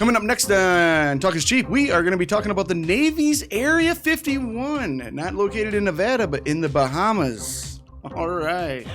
Coming up next on Talk is Cheap, we are going to be talking about the Navy's Area 51, not located in Nevada, but in the Bahamas. All right.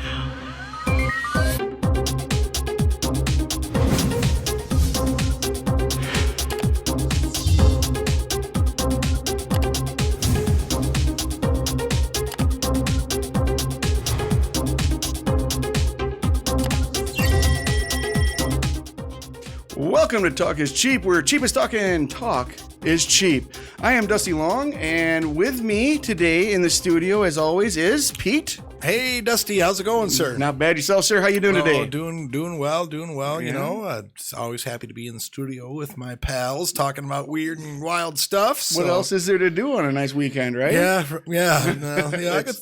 Welcome to Talk is Cheap, where cheapest talking talk is cheap. I am Dusty Long, and with me today in the studio, as always, is Pete. Hey, Dusty, how's it going, sir? Not bad yourself, sir. How you doing today? Doing well. Yeah. You know, always happy to be in the studio with my pals talking about weird and wild stuff. So. What else is there to do on a nice weekend, right? Yeah. I could,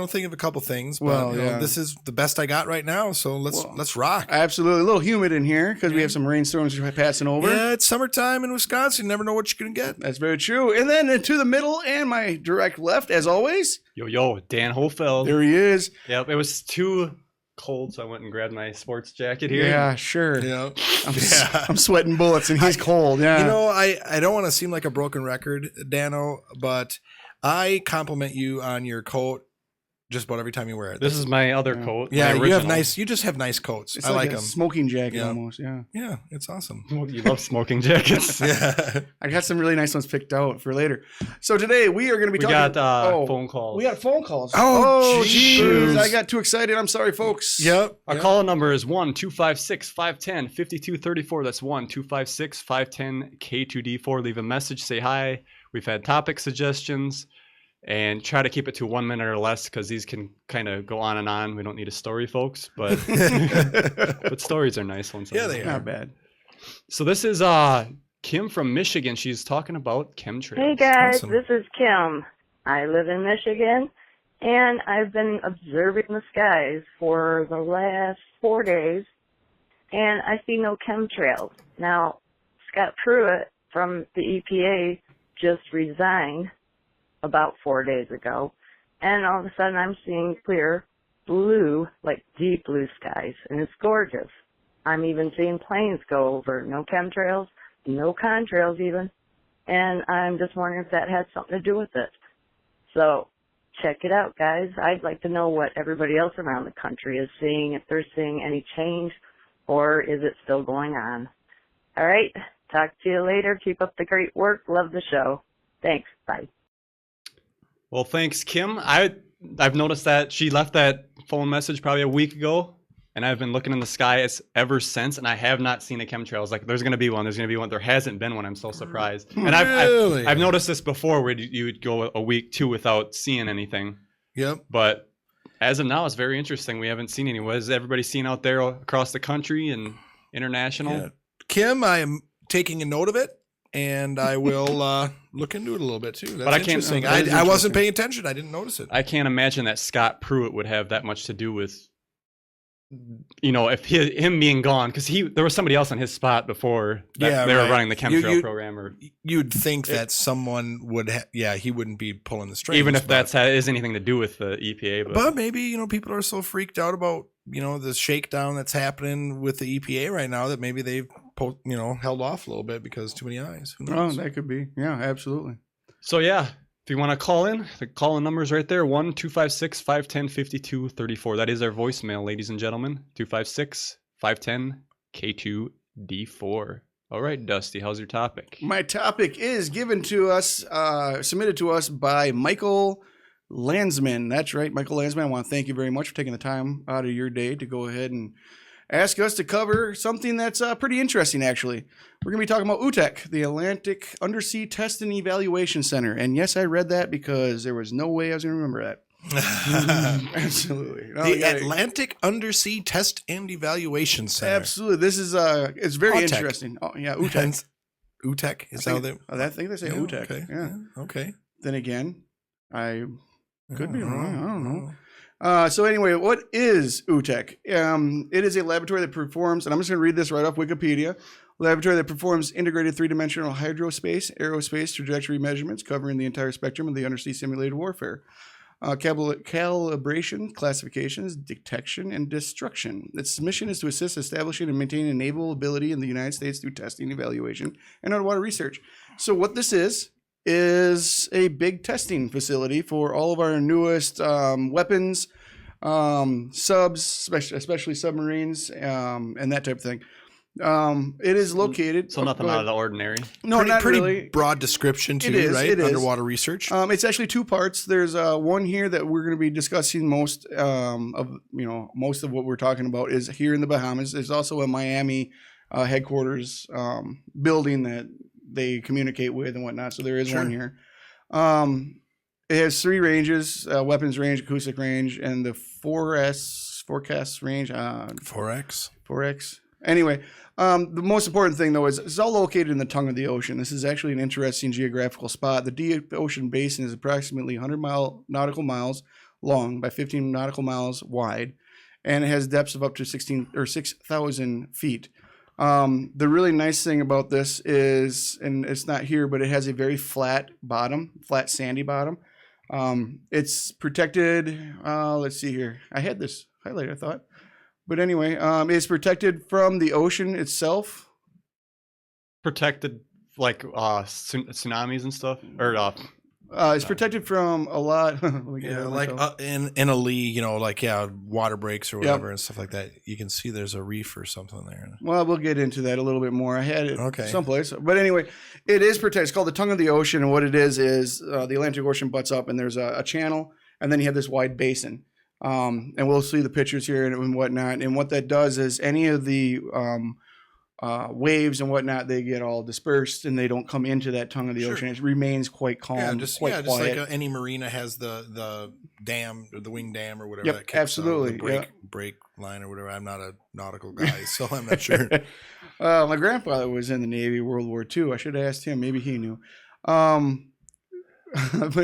think of a couple things. But, this is the best I got right now. So let's rock. Absolutely, a little humid in here because we have some rainstorms passing over. Yeah, it's summertime in Wisconsin. You never know what you're gonna get. That's very true. And then to the middle and my direct left, as always. Yo, Dan Hohlfeld. There he is. Yep, it was too cold, so I went and grabbed my sports jacket here. Yeah, sure. Yeah. I'm sweating bullets, and he's cold. Yeah. You know, I don't want to seem like a broken record, Dano, but I compliment you on your coat just about every time you wear it. This is my other coat. Yeah, you just have nice coats. It's I like them. Smoking jacket almost. Yeah. Yeah, it's awesome. You love smoking jackets. Yeah. I got some really nice ones picked out for later. So today we are going to be talking. We got phone calls. We got phone calls. Oh, jeez. I got too excited. I'm sorry, folks. Yep. Our call number is 1-256-510-5234. That's 1-256-510-K2D4. Leave a message. Say hi. We've had topic suggestions. And try to keep it to 1 minute or less because these can kind of go on and on. We don't need a story, folks, but but stories are nice ones. Yeah, they are. Not bad. So this is Kim from Michigan. She's talking about chemtrails. Hey guys, Awesome. This is Kim. I live in Michigan, and I've been observing the skies for the last 4 days, and I see no chemtrails. Now, Scott Pruitt from the EPA just resigned about 4 days ago, and all of a sudden I'm seeing clear blue, like deep blue skies, and it's gorgeous. I'm even seeing planes go over, no chemtrails, no contrails even, and I'm just wondering if that had something to do with it. So check it out, guys. I'd like to know what everybody else around the country is seeing, if they're seeing any change, or is it still going on? All right, talk to you later. Keep up the great work. Love the show. Thanks. Bye. Well, thanks, Kim. I've noticed that she left that phone message probably a week ago, and I've been looking in the sky ever since, and I have not seen a chemtrail. It's like, there's going to be one. There's going to be one. There hasn't been one. I'm so surprised. And Really? I've noticed this before where you would go a week, too, without seeing anything. Yep. But as of now, it's very interesting. We haven't seen any. What is everybody seeing out there across the country and international? Yeah. Kim, I am taking a note of it. And I will look into it a little bit too. That's interesting. I wasn't paying attention. I didn't notice it. I can't imagine that Scott Pruitt would have that much to do with, if him being gone, because there was somebody else on his spot before they were running the chemtrail program. Or you'd think that someone would. He wouldn't be pulling the strings. Even if that is anything to do with the EPA. But maybe people are so freaked out about the shakedown that's happening with the EPA right now that maybe they've held off a little bit because too many eyes. Who knows? Oh, that could be. Yeah, absolutely. So yeah, if you want to call in, the call-in number is right there, 1-256-510-5234. That is our voicemail, ladies and gentlemen, 256-510-K2D4. All right, Dusty, how's your topic? My topic is given to us, submitted to us by Michael Landsman. That's right, Michael Landsman. I want to thank you very much for taking the time out of your day to go ahead and ask us to cover something that's pretty interesting, actually. We're going to be talking about Autec, the Atlantic Undersea Test and Evaluation Center. And yes, I read that because there was no way I was going to remember that. Absolutely. The Atlantic Undersea Test and Evaluation Center. Absolutely. This is it's very Autec. interesting. Oh, yeah, Autec. Utek is how they. I think they say Autec. Okay. Yeah. Okay. Then again, I could be wrong. I don't know. So anyway, what is Autec? It is a laboratory that performs, and I'm just going to read this right off Wikipedia, laboratory that performs integrated three-dimensional hydrospace, aerospace trajectory measurements covering the entire spectrum of the undersea simulated warfare. calibration, classifications, detection, and destruction. Its mission is to assist establishing and maintaining naval ability in the United States through testing, evaluation, and underwater research. So what this is a big testing facility for all of our newest weapons, subs, especially submarines, and that type of thing. It is located. So nothing out of the ordinary. No, not pretty really. broad description too, It is, right? it is. Underwater research. It's actually two parts. There's one here that we're going to be discussing most most of what we're talking about is here in the Bahamas. There's also a Miami headquarters building that they communicate with and whatnot. So there is one here. It has 3 ranges: weapons range, acoustic range, and the 4S forecast range. 4X. 4X. Anyway, the most important thing, though, is it's all located in the tongue of the ocean. This is actually an interesting geographical spot. The deep ocean basin is approximately 100 nautical miles long by 15 nautical miles wide, and it has depths of up to 6,000 feet. The really nice thing about this is, and it's not here, but it has a very flat bottom, flat sandy bottom. It's protected. Let's see here. I had this highlighted, I thought. But anyway, it's protected from the ocean itself. Protected like tsunamis and stuff, or it's protected from a lot. In a lee, water breaks or whatever and stuff like that. You can see there's a reef or something there. Well, we'll get into that a little bit more. I had it someplace, but anyway, it is protected. It's called the tongue of the ocean, and what it is the Atlantic Ocean butts up, and there's a channel, and then you have this wide basin. And we'll see the pictures here and whatnot. And what that does is any of the waves and whatnot, they get all dispersed and they don't come into that tongue of the ocean. It remains quite calm, just quiet. like any marina has the dam, or the wing dam or whatever. Yep, that kicks, absolutely. The break line or whatever. I'm not a nautical guy, so I'm not sure. My grandfather was in the Navy, World War II. I should have asked him. Maybe he knew. But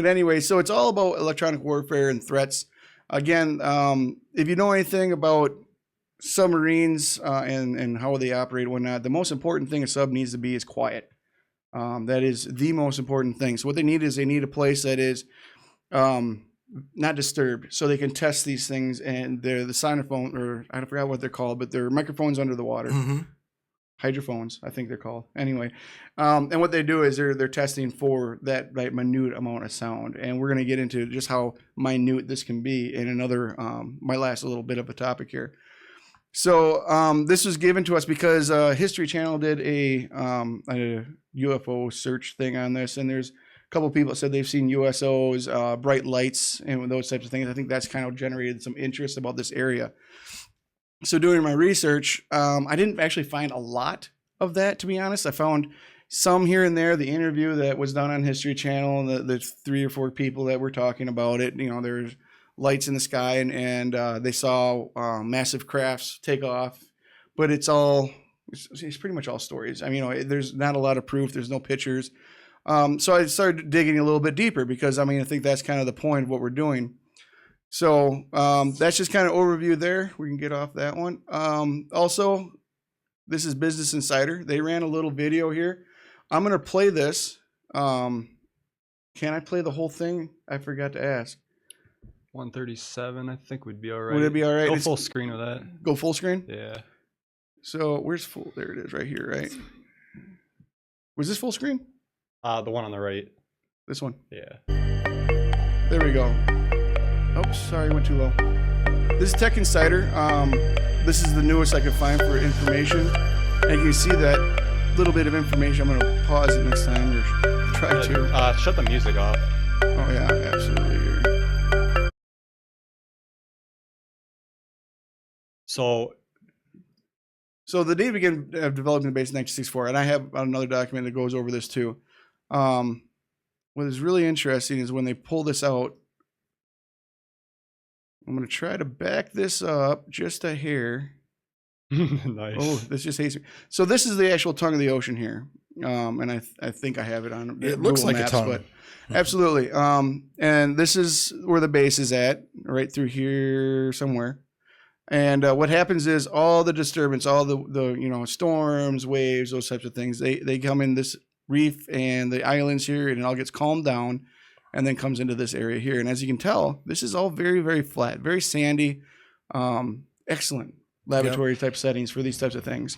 anyway, so it's all about electronic warfare and threats. Again, if you know anything about submarines and how they operate and whatnot, the most important thing a sub needs to be is quiet. That is the most important thing. So what they need is a place that is not disturbed, so they can test these things. And they're the sonophone, or I forgot what they're called, but they're microphones under the water. Mm-hmm. Hydrophones, I think they're called. Anyway, and what they do is they're testing for that minute amount of sound, and we're going to get into just how minute this can be in another my last little bit of a topic here. So this was given to us because History Channel did a UFO search thing on this, and there's a couple of people that said they've seen USOs, bright lights, and those types of things. I think that's kind of generated some interest about this area. So doing my research, I didn't actually find a lot of that, to be honest. I found some here and there. The interview that was done on History Channel, the 3 or 4 people that were talking about it, there's lights in the sky, and they saw massive crafts take off. But it's pretty much all stories. I mean, there's not a lot of proof. There's no pictures. So I started digging a little bit deeper because, I think that's kind of the point of what we're doing. So that's just kind of overview there. We can get off that one. Also, this is Business Insider. They ran a little video here. I'm going to play this. Can I play the whole thing? I forgot to ask. 137, I think would be all right. Would it be all right? Go full screen with that. Go full screen? Yeah. So where's full? There it is right here, right? Was this full screen? The one on the right. This one? Yeah. There we go. Oops, sorry, went too low. This is Tech Insider. This is the newest I could find for information. And you can see that little bit of information. I'm going to pause it next time or try to. Shut the music off. Oh, yeah, absolutely. So the Navy began developing the base in 1964, and I have another document that goes over this too. What is really interesting is when they pull this out, I'm going to try to back this up just a hair. Nice. Oh, this just hates me. So this is the actual tongue of the ocean here. And I think I have it on it looks like maps, a tongue. But absolutely. And this is where the base is at, right through here somewhere. And what happens is all the disturbance, all the storms, waves, those types of things, they come in this reef and the islands here, and it all gets calmed down. and then comes into this area here. And as you can tell, this is all very, very flat, very sandy. Excellent laboratory type settings for these types of things.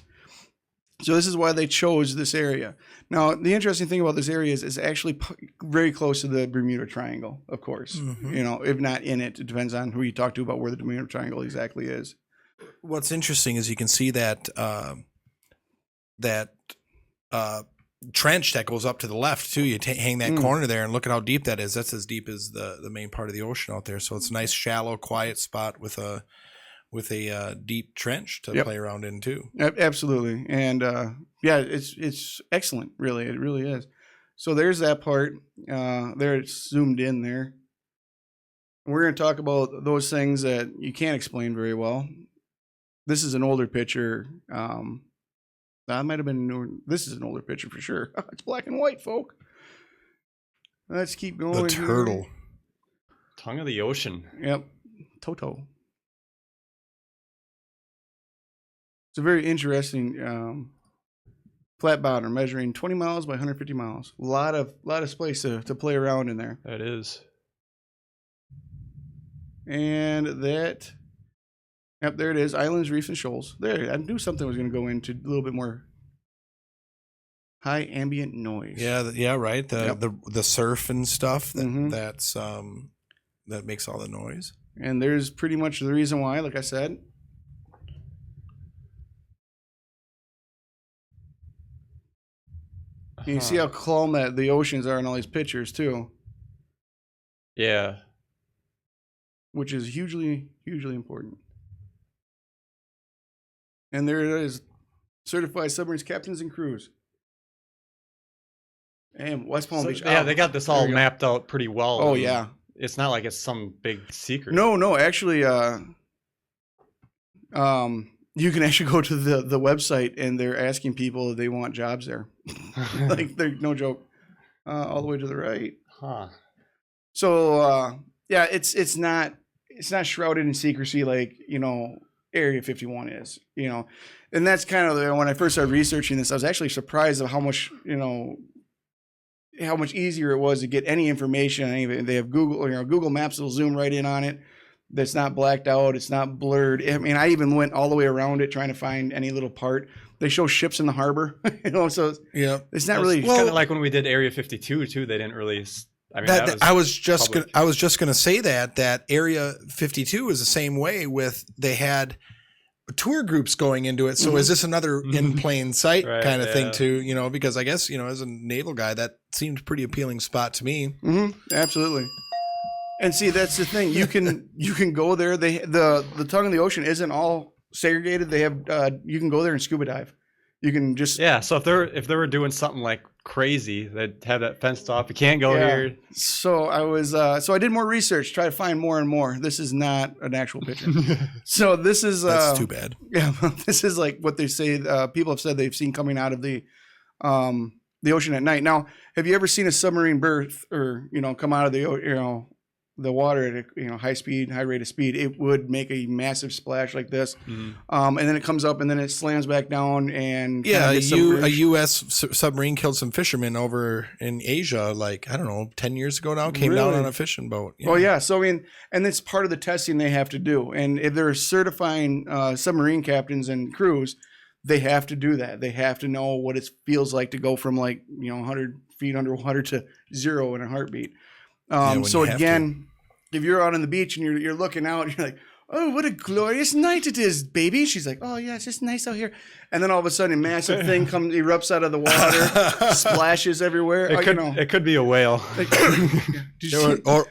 So this is why they chose this area. Now, the interesting thing about this area is it's actually very close to the Bermuda Triangle, of course. You know, if not in it, it depends on who you talk to about where the Bermuda Triangle exactly is. What's interesting is you can see that trench that goes up to the left too. You hang that corner there and look at how deep that is. That's as deep as the main part of the ocean out there. So it's a nice, shallow, quiet spot with a deep trench to play around in too. Absolutely. And yeah, it's excellent, really. It really is. So there's that part. There it's zoomed in there. We're going to talk about those things that you can't explain very well. This is an older picture. That might have been newer. This is an older picture for sure. It's black and white, folk. Let's keep going. The turtle. Here. Tongue of the ocean. Yep. Toto. It's a very interesting flat bottom, measuring 20 miles by 150 miles. A lot of space to play around in there. That is. And that, yep, there it is. Islands, reefs, and shoals. There, I knew something was going to go into a little bit more high ambient noise. Yeah, right. The surf and stuff that's that makes all the noise. And there's pretty much the reason why, like I said. You see how calm that the oceans are in all these pictures too. Yeah. Which is hugely, hugely important. And there it is. Certified submarines captains and crews. And West Palm Beach. Yeah, they got this all mapped out pretty well. Oh, yeah. It's not like it's some big secret. No, actually, you can actually go to the website and they're asking people if they want jobs there. Like, they're no joke. All the way to the right. Huh. So, yeah, it's not shrouded in secrecy like, you know, Area 51 is, you know. And that's kind of when I first started researching this, I was actually surprised at how much, you know, how much easier it was to get any information. They have Google, you know, Google Maps will zoom right in on it. That's not blacked out. It's not blurred. I mean, I even went all the way around it trying to find any little part. They show ships in the harbor, you know, so yeah, it's not really. It's kind of like when we did Area 52 too. They didn't really. I mean, I was just gonna say that Area 52 is the same way. With they had tour groups going into it. So is this another in plain sight kind of thing too? You know, because I guess, you know, as a naval guy, that seemed pretty appealing spot to me. Absolutely. And see, that's the thing. You can go there. The tongue of the ocean isn't all segregated. They have you can go there and scuba dive. You can just So if they were doing something like crazy, they'd have that fenced off. You can't go here. So I was I did more research, try to find more and more. This is not an actual picture. So this is that's too bad. Yeah, this is like what they say. People have said they've seen coming out of the ocean at night. Now, have you ever seen a submarine berth or, you know, come out of the water at a high rate of speed? It would make a massive splash like this, and then it comes up and then it slams back down. And a U.S. submarine killed some fishermen over in Asia, like, I don't know, 10 years ago now. Came down on a fishing boat. Oh yeah, so I mean, and it's part of the testing they have to do. And if they're certifying submarine captains and crews, they have to do that. They have to know what it feels like to go from 100 feet underwater to zero in a heartbeat. So again, if you're out on the beach and you're looking out, and you're like, oh, what a glorious night it is, baby. She's like, oh yeah, it's just nice out here. And then all of a sudden, a massive thing erupts out of the water, splashes everywhere. It could be a whale,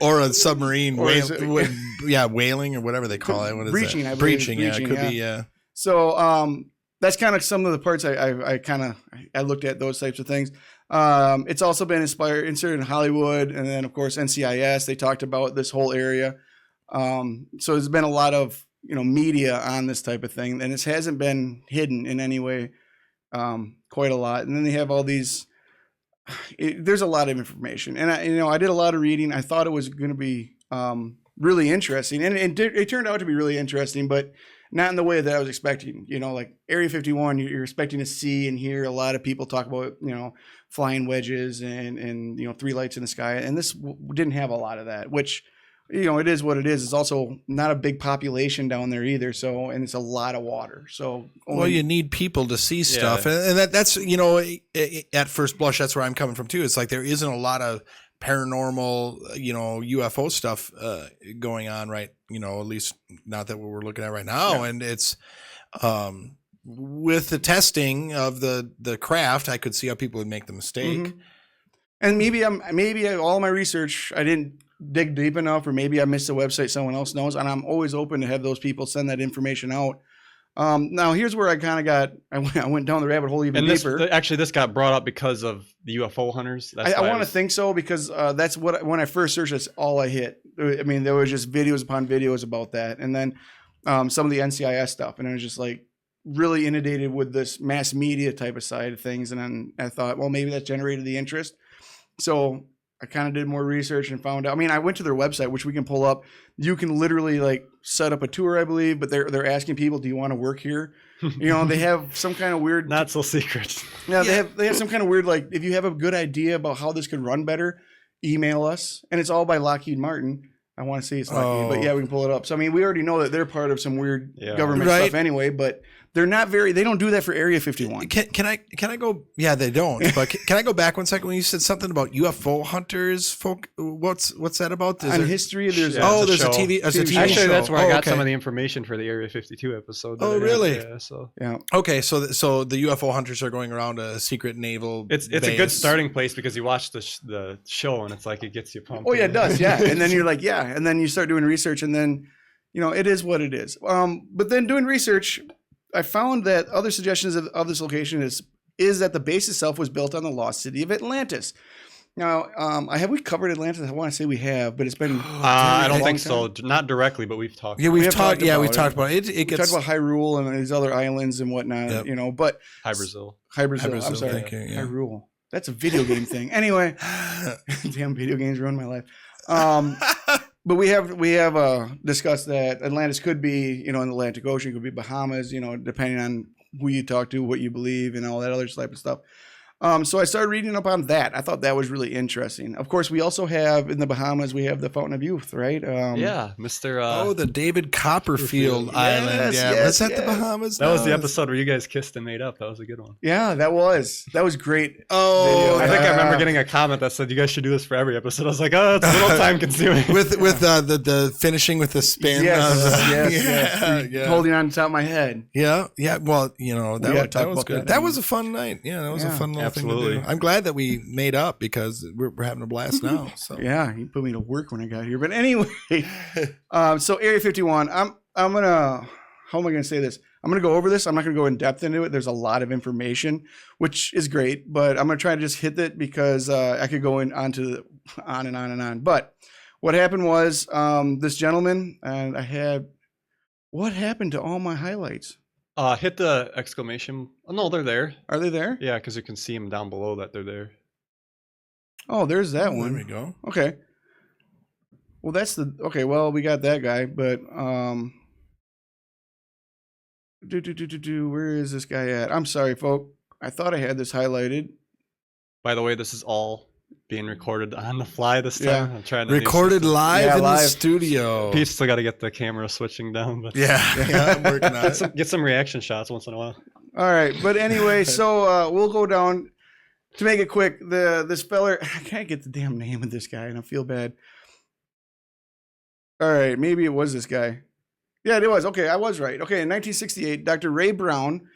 or a submarine, whaling or whatever they call it. What is breaching, that? I believe. Breaching, yeah, it could be, yeah. So that's kind of some of the parts I looked at those types of things. It's also been inserted in Hollywood, and then of course NCIS. They talked about this whole area. So there's been a lot of media on this type of thing, and this hasn't been hidden in any way. Quite a lot, and then they have all these. There's a lot of information, and I did a lot of reading. I thought it was going to be really interesting, and it turned out to be really interesting, but not in the way that I was expecting. You know, like Area 51, you're expecting to see and hear a lot of people talk about, you know, flying wedges and you know, three lights in the sky. And this didn't have a lot of that, which, you know, it is what it is. It's also not a big population down there either. So, and it's a lot of water. So, well, you need people to see stuff. Yeah. And that's, you know, at first blush, that's where I'm coming from too. It's like there isn't a lot of paranormal, you know, UFO stuff going on, right? You know, at least not that we're looking at right now. Yeah. And it's with the testing of the craft, I could see how people would make the mistake. Mm-hmm. And maybe all my research, I didn't dig deep enough, or maybe I missed a website someone else knows, and I'm always open to have those people send that information out. Now here's where I kind of I went down the rabbit hole even deeper. This got brought up because of the UFO hunters. I want to think so, because that's what, when I first searched, that's all I hit. I mean, there was just videos upon videos about that, and then some of the NCIS stuff, and I was just like really inundated with this mass media type of side of things, and then I thought, well, maybe that generated the interest. So I kind of did more research and found out. I mean, I went to their website, which we can pull up. You can literally like set up a tour, I believe, but they're asking people, do you want to work here? You know, they have some kind of weird, not so secret. Yeah, they have some kind of weird, like, if you have a good idea about how this could run better, email us. And it's all by Lockheed Martin. I want to say it's Lockheed, but yeah, we can pull it up. So I mean, we already know that they're part of some weird government stuff anyway, but they're not they don't do that for Area 51. Can I go? Yeah, they don't. But can I go back 1 second when you said something about UFO hunters? Folk, what's that about? History, there's there's a TV. There's a TV Actually, show. that's where I got some of the information for the Area 52 episode. Oh, really? Yeah. Okay, so the UFO hunters are going around a secret naval. It's base. a good starting place because you watch the show and it's like it gets you pumped. Oh yeah, it does. Yeah, and then you're like, yeah, and then you start doing research, and then, you know, it is what it is. But then doing research, I found that other suggestions of this location is that the base itself was built on the lost city of Atlantis. Now, have we covered Atlantis? I want to say we have, but it's been I don't think so. Not directly, but we've talked. Yeah, we've talked about it. We talked about Hyrule and these other islands and whatnot. Yep. You know, but Hybrazil. I'm sorry, thank you, yeah. Hyrule. That's a video game thing. Anyway, damn, video games ruined my life. But we have discussed that Atlantis could be, you know, in the Atlantic Ocean, could be Bahamas, you know, depending on who you talk to, what you believe, and all that other type of stuff. So I started reading up on that. I thought that was really interesting. Of course, we also have in the Bahamas, we have the Fountain of Youth, right? Yeah, Mr. the David Copperfield Island. Yeah, was that the Bahamas? That was the episode where you guys kissed and made up. That was a good one. Yeah, that was great. Oh, I think I remember getting a comment that said you guys should do this for every episode. I was like, oh, it's a little time consuming. with the finishing with the spin. Yes. Holding on to the top of my head. Yeah. Well, you know, that was good. That was a fun night. Yeah, that was a fun little thing to do. I'm glad that we made up because we're having a blast now. So yeah, he put me to work when I got here. But anyway, so Area 51. I'm gonna. How am I gonna say this? I'm gonna go over this. I'm not gonna go in depth into it. There's a lot of information, which is great, but I'm gonna try to just hit it because I could go on and on. But what happened was this gentleman and I had. What happened to all my highlights? Hit the exclamation. Oh, no, they're there. Are they there? Yeah, because you can see them down below that they're there. Oh, there's that one. There we go. Okay. Well, well, we got that guy, but where is this guy at? I'm sorry, folk. I thought I had this highlighted. By the way, this is all being recorded on the fly this time. Yeah. I'm trying to recorded live in the studio. Pete's still got to get the camera switching down, but I'm working on it. Get some reaction shots once in a while. All right, but anyway, so we'll go down. To make it quick, this feller, I can't get the damn name of this guy, and I feel bad. All right, maybe it was this guy. Yeah, it was. Okay, I was right. Okay, in 1968, Dr. Ray Brown,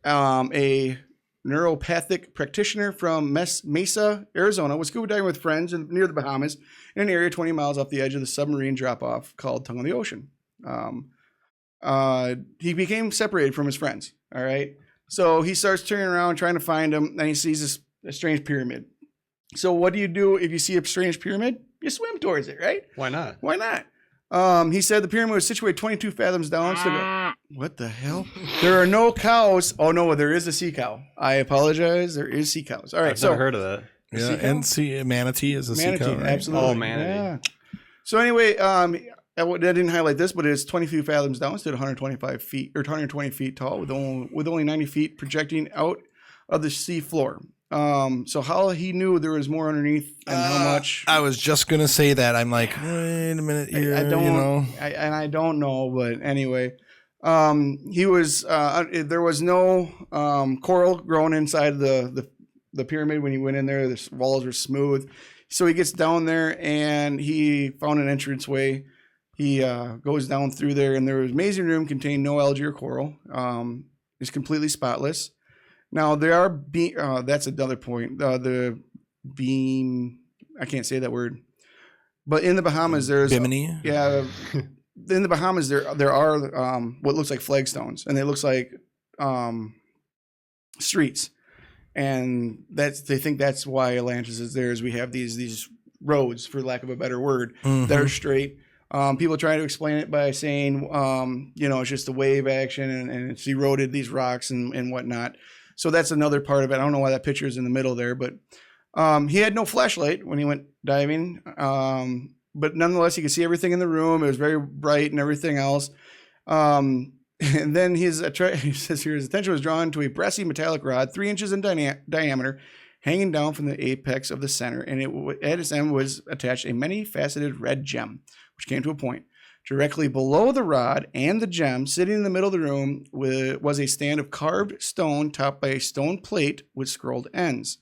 a neuropathic practitioner from Mesa, Arizona, was scuba diving with friends near the Bahamas in an area 20 miles off the edge of the submarine drop-off called Tongue of the Ocean. He became separated from his friends, all right? So he starts turning around, trying to find him, and he sees a strange pyramid. So what do you do if you see a strange pyramid? You swim towards it, right? Why not? Why not? He said the pyramid was situated 22 fathoms down. So what the hell? There are no cows. Oh, no, there is a sea cow. I apologize. There is sea cows. All right. I've never heard of that. Yeah, and manatee is a sea cow, right? Absolutely. Oh, manatee. Yeah. So anyway, I didn't highlight this, but it's 22 fathoms down, stood 125 feet or 120 feet tall, with only 90 feet projecting out of the sea floor. So how he knew there was more underneath and how much? I was just gonna say that. I'm like, wait a minute here. I don't know, but anyway, he was. There was no coral growing inside the pyramid when he went in there. The walls were smooth. So he gets down there and he found an entranceway. He goes down through there, and there was amazing room, contained no algae or coral. It's completely spotless. Now there are that's another point. The beam, I can't say that word, but in the Bahamas there's Bimini. Yeah, in the Bahamas there are what looks like flagstones, and it looks like streets, and they think that's why Atlantis is there. Is we have these roads, for lack of a better word, that are straight. People try to explain it by saying, it's just the wave action and it's eroded these rocks and whatnot. So that's another part of it. I don't know why that picture is in the middle there, but he had no flashlight when he went diving. But nonetheless, you could see everything in the room. It was very bright and everything else. And then he says here, his attention was drawn to a brassy metallic rod, 3 inches in diameter, hanging down from the apex of the center. And at its end was attached a many-faceted red gem, which came to a point. Directly below the rod and the gem, sitting in the middle of the room, was a stand of carved stone topped by a stone plate with scrolled ends.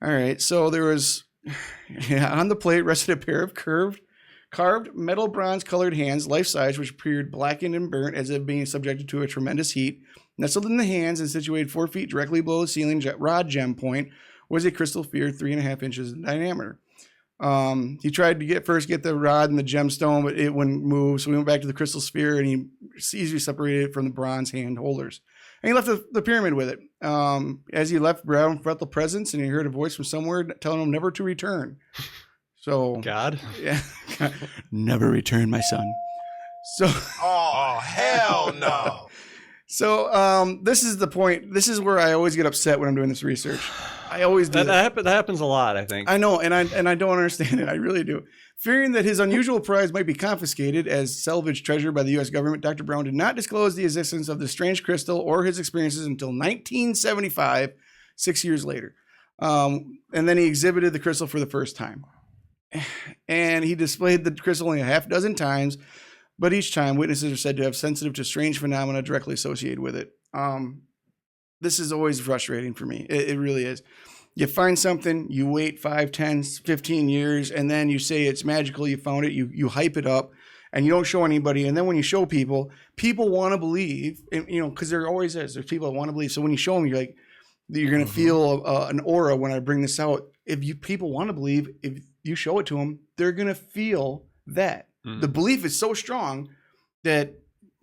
All right, so there was, on the plate rested a pair of carved metal bronze colored hands, life-size, which appeared blackened and burnt as if being subjected to a tremendous heat. Nestled in the hands and situated 4 feet directly below the ceiling rod gem point was a crystal sphere 3.5 inches in diameter. He tried to get the rod and the gemstone, but it wouldn't move. So we went back to the crystal sphere, and he easily separated it from the bronze hand holders. And he left the pyramid with it. As he left, Brown felt the presence, and he heard a voice from somewhere telling him never to return. So God, yeah, never return, my son. So, oh hell no. So this is the point. This is where I always get upset when I'm doing this research. I always do. That happens a lot, I think. I know, and I don't understand it. I really do. Fearing that his unusual prize might be confiscated as salvage treasure by the U.S. government, Dr. Brown did not disclose the existence of the strange crystal or his experiences until 1975, 6 years later. And then he exhibited the crystal for the first time. And he displayed the crystal only a half dozen times, but each time witnesses are said to have sensitive to strange phenomena directly associated with it. This is always frustrating for me. It really is. You find something, you wait 5, 10, 15 years, and then you say it's magical, you found it, you hype it up, and you don't show anybody. And then when you show people want to believe, and, because there always is. There's people that want to believe. So when you show them, you're like, you're going to feel an aura when I bring this out. People want to believe, if you show it to them, they're going to feel that. The belief is so strong that,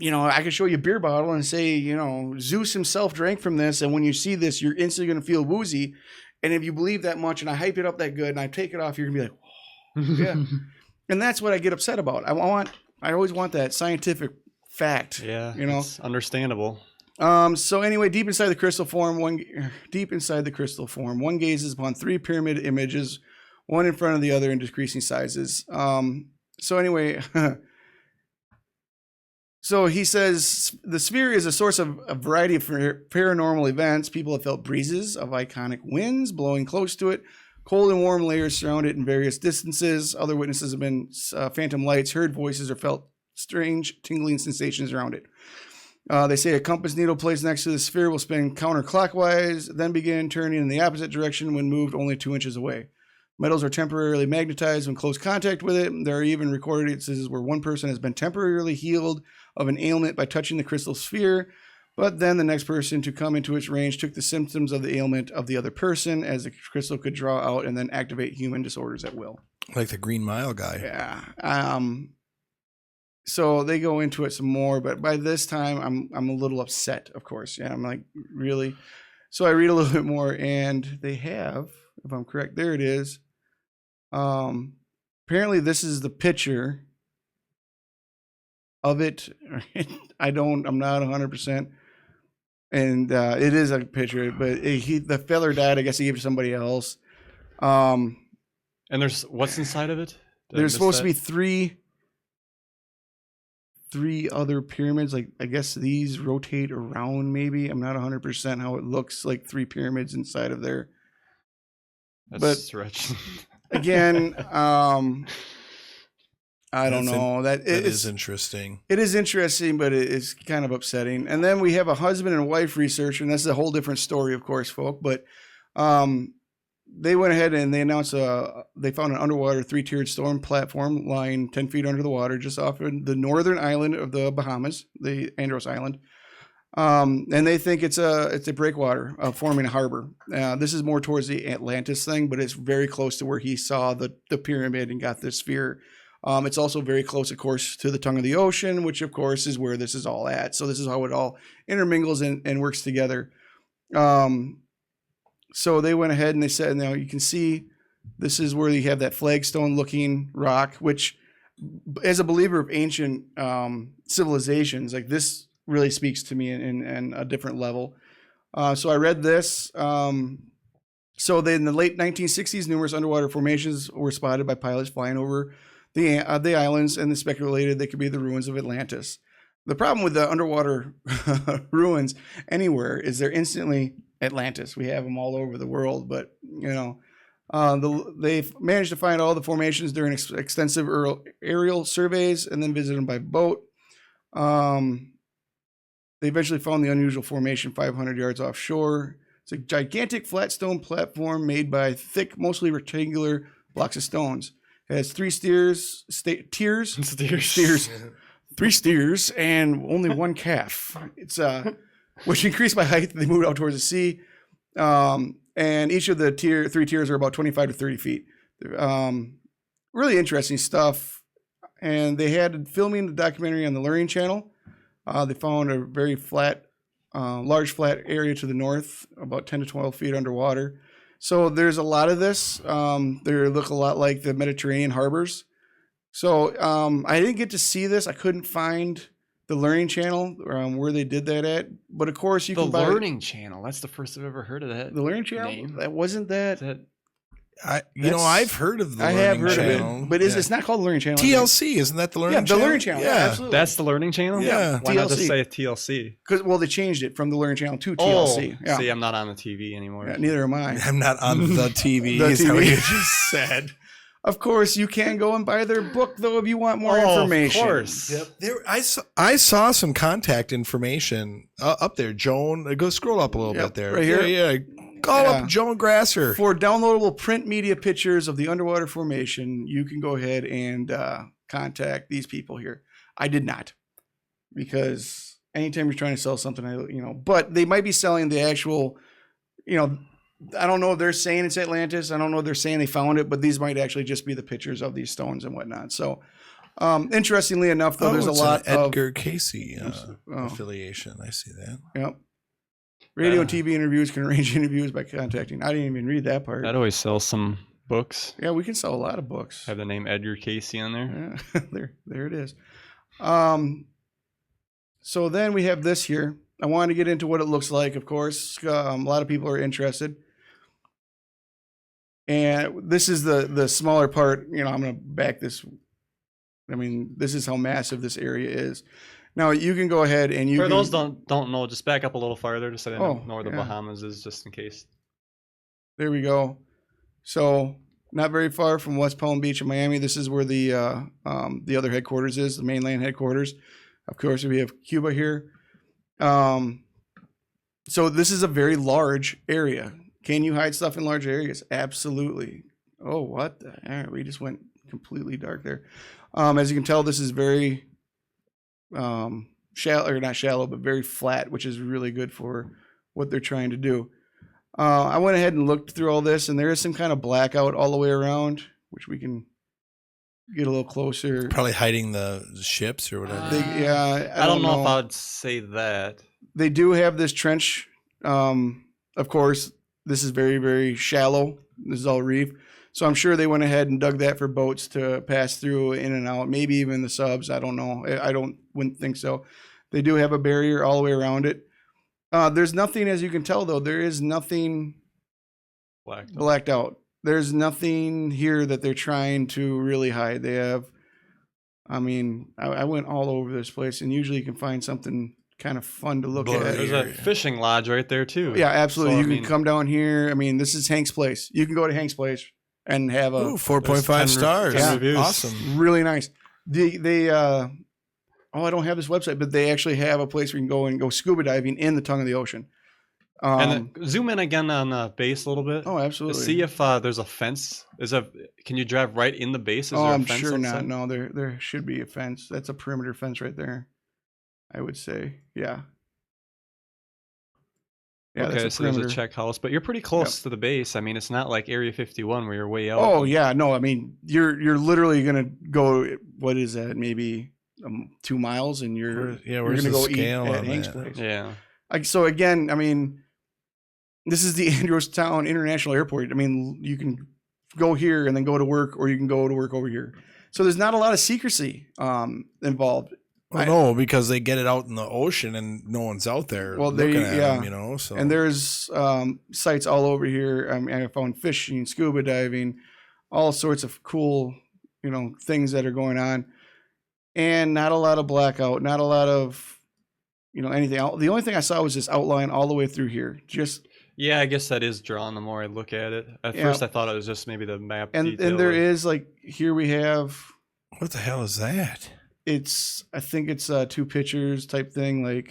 I can show you a beer bottle and say, Zeus himself drank from this. And when you see this, you're instantly going to feel woozy. And if you believe that much and I hype it up that good and I take it off, you're going to be like, oh, yeah. And that's what I get upset about. I always want that scientific fact. Yeah. It's understandable. So anyway, deep inside the crystal form, one gazes upon 3 pyramid images, one in front of the other in decreasing sizes. So anyway, so he says the sphere is a source of a variety of paranormal events. People have felt breezes of iconic winds blowing close to it. Cold and warm layers surround it in various distances. Other witnesses have been phantom lights, heard voices, or felt strange tingling sensations around it. They say a compass needle placed next to the sphere will spin counterclockwise, then begin turning in the opposite direction when moved only 2 inches away. Metals are temporarily magnetized when close contact with it. There are even recorded instances where one person has been temporarily healed of an ailment by touching the crystal sphere, but then the next person to come into its range took the symptoms of the ailment of the other person, as the crystal could draw out and then activate human disorders at will. Like the Green Mile guy. Yeah. So they go into it some more, but by this time I'm a little upset, of course. Yeah, I'm like, really? So I read a little bit more, and they have, if I'm correct, there it is. Apparently this is the picture of it. I'm not 100%. And it is a picture, but the feather died. I guess he gave it to somebody else. And there's what's inside of it? There's supposed to be 3 3 other pyramids. Like, I guess these rotate around maybe. I'm not 100% how it looks like 3 pyramids inside of there. That's rich. Again, I don't know. That is interesting. It is interesting, but it is kind of upsetting. And then we have a husband and wife researcher, and that's a whole different story, of course, folk. But they went ahead and they announced they found an underwater 3-tiered storm platform lying 10 feet under the water just off of the northern island of the Bahamas, the Andros Island. And they think it's a breakwater forming a harbor. This is more towards the Atlantis thing, but it's very close to where he saw the pyramid and got the sphere. It's also very close, of course, to the tongue of the ocean, which, of course, is where this is all at. So this is how it all intermingles and works together. So they went ahead and they said, now you can see this is where you have that flagstone-looking rock, which, as a believer of ancient civilizations, like this really speaks to me in a different level. So I read this. So in the late 1960s, numerous underwater formations were spotted by pilots flying over the islands, and they speculated they could be the ruins of Atlantis. The problem with the underwater ruins anywhere is they're instantly Atlantis. We have them all over the world, but they've managed to find all the formations during extensive aerial surveys and then visit them by boat. They eventually found the unusual formation 500 yards offshore. It's a gigantic flat stone platform made by thick, mostly rectangular blocks of stones. It has 3 tiers, 3 steers, and only 1 calf. It's which increased by height. They moved out towards the sea, and each of the 3 tiers are about 25 to 30 feet. Really interesting stuff. And they had filming the documentary on the Learning Channel. They found a very flat, large flat area to the north, about 10 to 12 feet underwater. So there's a lot of this. They look a lot like the Mediterranean harbors. So I didn't get to see this. I couldn't find the Learning Channel where they did that at. But of course, you can buy the Learning Channel. That's the first I've ever heard of that. The Learning Channel. Name. That wasn't that. I've heard of the Learning Channel. I have heard of it, but it's not called the Learning Channel. TLC, isn't that the Learning Channel? Yeah, the Learning Channel. Yeah, absolutely. That's the Learning Channel. Yeah. Why not just say TLC? Because they changed it from the Learning Channel to TLC. Yeah. See, I'm not on the TV anymore. Yeah, neither am I. I'm not on the TV. Is what you just said. Of course, you can go and buy their book, though, if you want more information. Of course. Yep. I saw some contact information up there. Joan, go scroll up a little bit there. Right here? Yeah. Call up Joan Grasser. For downloadable print media pictures of the underwater formation, you can go ahead and contact these people here. I did not, because anytime you're trying to sell something, but they might be selling the actual, I don't know if they're saying it's Atlantis. I don't know if they're saying they found it, but these might actually just be the pictures of these stones and whatnot. So, interestingly enough, though, there's a lot of of Edgar Casey affiliation. I see that. Yep. Radio and TV interviews can arrange interviews by contacting. I didn't even read that part. That always sells some books. Yeah, we can sell a lot of books. Have the name Edgar Casey on there. Yeah, there it is. So then we have this here. I wanted to get into what it looks like, of course. A lot of people are interested. And this is the smaller part. I'm going to back this. I mean, this is how massive this area is. Now you can go ahead and For those don't know, just back up a little farther, just so they know where the yeah. Bahamas is, just in case. There we go. So not very far from West Palm Beach in Miami. This is where the other headquarters is, the mainland headquarters. Of course, we have Cuba here. So this is a very large area. Can you hide stuff in large areas? Absolutely. Oh, what the heck? We just went completely dark there. As you can tell, this is very shallow, or not shallow, but very flat, which is really good for what they're trying to do. I went ahead and looked through all this, and there is some kind of blackout all the way around, which we can get a little closer. Probably hiding the ships or whatever. I don't know if I'd say that. They do have this trench. Of course, this is very, very shallow. This is all reef. So I'm sure they went ahead and dug that for boats to pass through in and out, maybe even the subs. I don't know. Wouldn't think so. They do have a barrier all the way around it. There's nothing, as you can tell, though, there is nothing blacked out. There's nothing here that they're trying to really hide. They have I mean, I went all over this place, and usually you can find something kind of fun to look at. There's a fishing lodge right there too. Yeah, absolutely. So, you can come down here. I mean, this is Hank's place. You can go to Hank's place and have a 4.5 stars. Reviews. Awesome. really nice. They I don't have this website, but they actually have a place where you can go scuba diving in the tongue of the ocean. And then zoom in again on the base a little bit. Oh, absolutely. See if there's a fence. Can you drive right in the base? Is there a I'm fence sure outside? not. No, there should be a fence. That's a perimeter fence right there, I would say. Yeah. Yeah, Okay, that's so there's a check house, but you're pretty close to the base. I mean, it's not like Area 51 where you're way out. Oh yeah, no, I mean you're literally gonna go. What is that? Maybe 2 miles, and you're where's gonna the go eat scale at on Hank's that? place. Yeah. So again, I mean, this is the Androstown International Airport. I mean, you can go here and then go to work, or you can go to work over here. So there's not a lot of secrecy involved. Well, no, because they get it out in the ocean and no one's out there looking at them, you know. So And there's sites all over here. I mean, I found fishing, scuba diving, all sorts of cool, things that are going on, and not a lot of blackout, not a lot of, anything. The only thing I saw was this outline all the way through here. Just Yeah, I guess that is drawn the more I look at it. At first, I thought it was just maybe the map. and detail there is here we have. what the hell is that? I think it's 2 pictures type thing.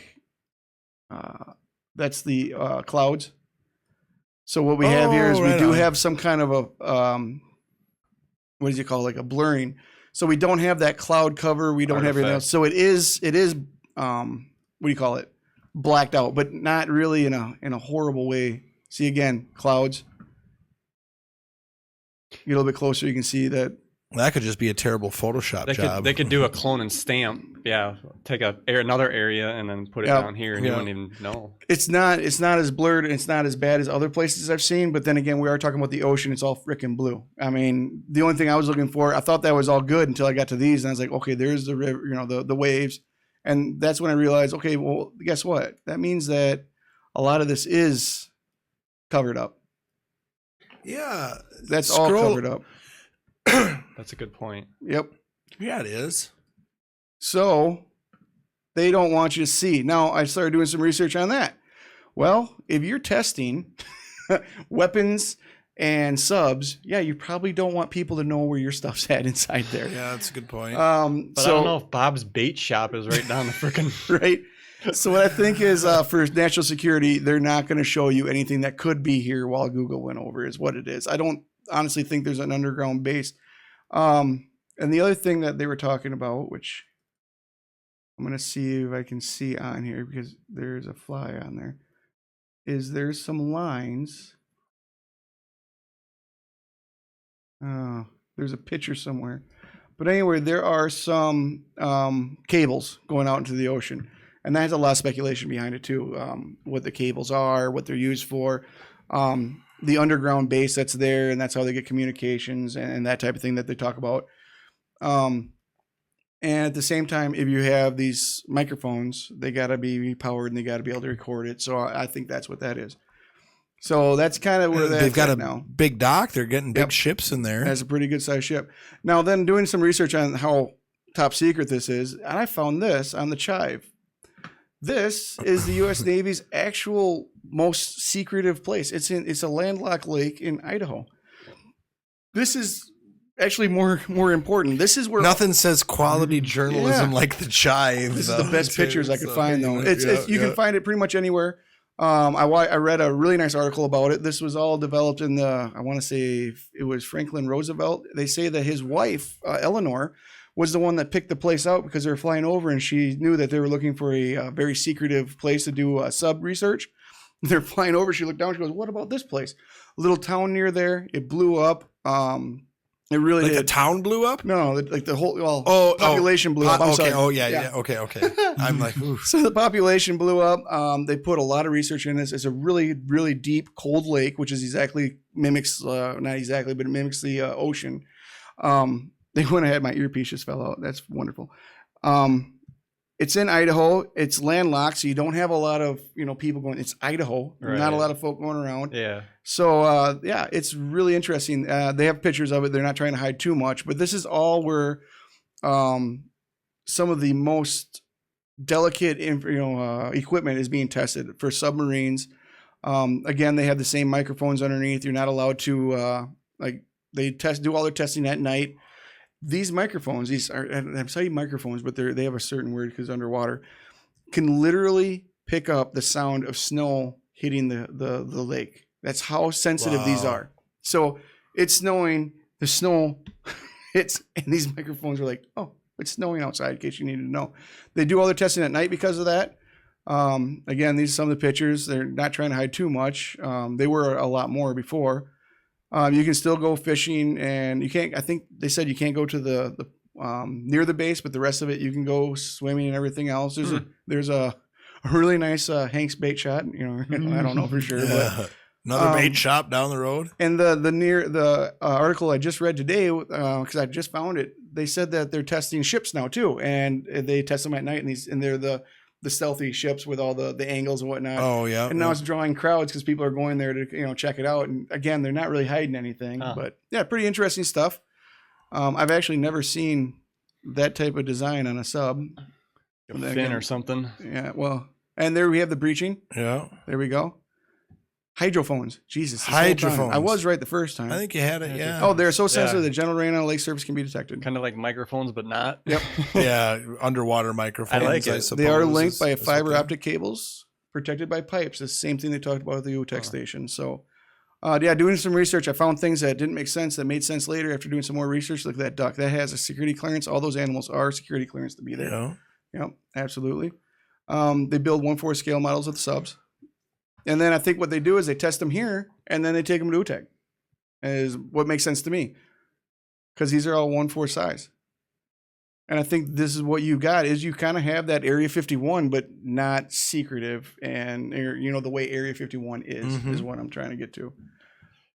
That's the clouds. So what we have here is we do have some kind of a what is it called? Like a blurring. So we don't have that cloud cover. We don't have everything else. So it is what do you call it? Blacked out, but not really in a horrible way. See again, clouds. Get a little bit closer, you can see that. That could just be a terrible Photoshop job. They could do a clone and stamp. Yeah, take another area and then put it down here, and you wouldn't even know. It's not as blurred and it's not as bad as other places I've seen. But then again, we are talking about the ocean. It's all freaking blue. I mean, the only thing I was looking for, I thought that was all good until I got to these, and I was like, okay, there's the river, the waves, and that's when I realized, okay, well, guess what? That means that a lot of this is covered up. Yeah, that's all covered up. That's a good point. Yep. Yeah, it is. So they don't want you to see. Now, I started doing some research on that. Well, if you're testing weapons and subs, you probably don't want people to know where your stuff's at inside there. Yeah, that's a good point. But I don't know if Bob's bait shop is right down the freaking right. So what I think is for national security, they're not going to show you anything that could be here while Google went over is what it is. I don't honestly think there's an underground base. And the other thing that they were talking about, which I'm going to see if I can see on here because there's a fly on there, is there's some lines. There's a picture somewhere. But anyway, there are some cables going out into the ocean. And that has a lot of speculation behind it too. What the cables are, what they're used for. The underground base that's there, and that's how they get communications and that type of thing that they talk about. And at the same time, if you have these microphones, they got to be powered and they got to be able to record it. So I think that's what that is. So that's kind of where they've got a now. Big dock. They're getting big ships in there. That's a pretty good sized ship. Now, then doing some research on how top secret this is, and I found this on the Chive. This is the U.S. Navy's actual most secretive place. It's a landlocked lake in Idaho. This is actually more important. This is where nothing says quality journalism like the Chive. This is the best pictures I could find, though. You can find it pretty much anywhere. I read a really nice article about it. This was all developed in I want to say it was Franklin Roosevelt. They say that his wife, Eleanor, was the one that picked the place out because they were flying over and she knew that they were looking for a very secretive place to do sub research. They're flying over. She looked down. She goes, "What about this place? A little town near there. It blew up. It really did. The town blew up? No, like the whole population blew up. I'm sorry. Oh, yeah. Okay. I'm like, oof. So the population blew up. They put a lot of research in this. It's a really, really deep, cold lake, which is mimics the ocean. They went ahead. My earpiece just fell out. That's wonderful. It's in Idaho. It's landlocked, so you don't have a lot of people going. It's Idaho. Right. Not a lot of folk going around. Yeah. So it's really interesting. They have pictures of it. They're not trying to hide too much, but this is all where some of the most delicate, equipment is being tested for submarines. Again, they have the same microphones underneath. You're not allowed to they do all their testing at night. These microphones, I'm saying microphones, but they have a certain word because underwater, can literally pick up the sound of snow hitting the lake. That's how sensitive these are. So it's snowing, the snow hits, and these microphones are like, oh, it's snowing outside, in case you needed to know. They do all their testing at night because of that. Again, these are some of the pictures. They're not trying to hide too much. They were a lot more before. You can still go fishing, and you can't. I think they said you can't go to the near the base, but the rest of it you can go swimming and everything else. There's a really nice Hank's bait shot. I don't know for sure, but another bait shop down the road. And the article I just read today, because I just found it, they said that they're testing ships now too, and they test them at night, and they're the stealthy ships with all the angles and whatnot. Oh yeah. And now it's drawing crowds because people are going there to check it out. And again, they're not really hiding anything, but yeah, pretty interesting stuff. I've actually never seen that type of design on a sub. A fin or something. Yeah. Well, and there we have the breaching. Yeah. There we go. Hydrophones. Jesus. Hydrophones. I was right the first time. I think you had it. Yeah. Oh, they're so sensitive that general rain on a lake surface can be detected. Kind of like microphones, but not. Yep. Yeah. Underwater microphones. I like it. They are linked by fiber optic cables, protected by pipes. The same thing they talked about at the Autec station. So, doing some research, I found things that didn't make sense that made sense later after doing some more research. Look at that duck. That has a security clearance. All those animals are security clearance to be there. Yeah. Yep, absolutely. They build 1/4 scale models of the subs. And then I think what they do is they test them here, and then they take them to Autec. Is what makes sense to me, because these are all 1/4 size. And I think this is what you got is you kind of have that Area 51, but not secretive, and the way Area 51 is what I'm trying to get to.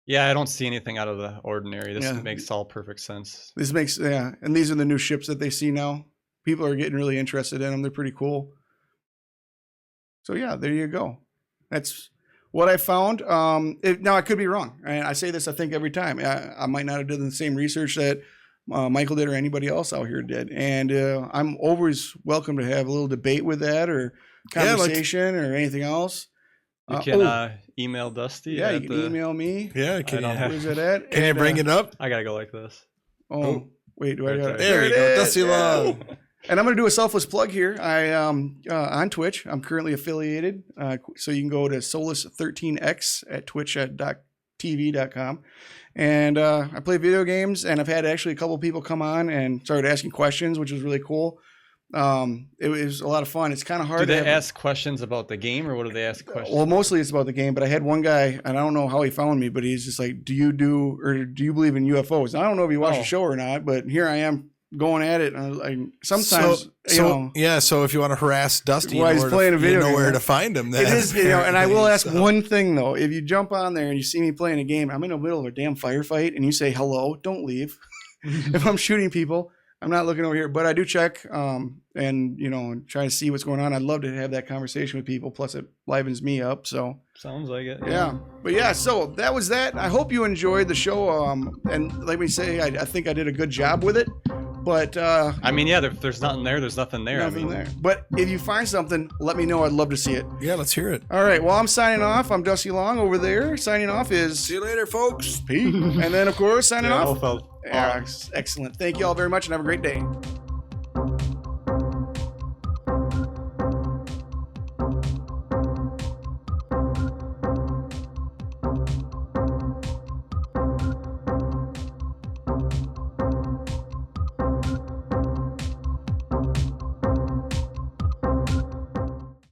Yeah, I don't see anything out of the ordinary. This makes all perfect sense. This makes and these are the new ships that they see now. People are getting really interested in them. They're pretty cool. So yeah, there you go. That's what I found. Now I could be wrong. I say this, I think, every time. I might not have done the same research that Michael did or anybody else out here did. And I'm always welcome to have a little debate with that or conversation or anything else. You can email Dusty. Yeah, you can email me. Yeah, where's it at? Can you bring it up? I gotta go like this. Oh, wait, do I got it? There you go, Dusty Long. And I'm going to do a selfless plug here. I on Twitch. I'm currently affiliated, so you can go to Solus13x at twitch.tv.com. And I play video games, and I've had actually a couple people come on and started asking questions, which was really cool. It was a lot of fun. It's kind of hard. Do they ask questions about the game, or what do they ask questions? Well, mostly it's about the game, but I had one guy, and I don't know how he found me, but he's just like, do you believe in UFOs? And I don't know if you watch the show or not, but here I am going at it. And sometimes, so if you want to harass Dusty, while he's playing a video game, where to find him. It is, and I will ask one thing though. If you jump on there and you see me playing a game, I'm in the middle of a damn firefight, and you say hello, don't leave. If I'm shooting people, I'm not looking over here, but I do check and try to see what's going on. I'd love to have that conversation with people. Plus, it livens me up. So sounds like it. Yeah, but yeah. So that was that. I hope you enjoyed the show. And let me say, I think I did a good job with it. But if there's nothing there, there's nothing there. Nothing there. But if you find something, let me know. I'd love to see it. Yeah, let's hear it. All right. Well, I'm signing off. I'm Dusty Long over there. Signing off is see you later, folks. Pete. And then, of course, signing off. Hohlfeld. Yeah, excellent. Thank you all very much, and have a great day.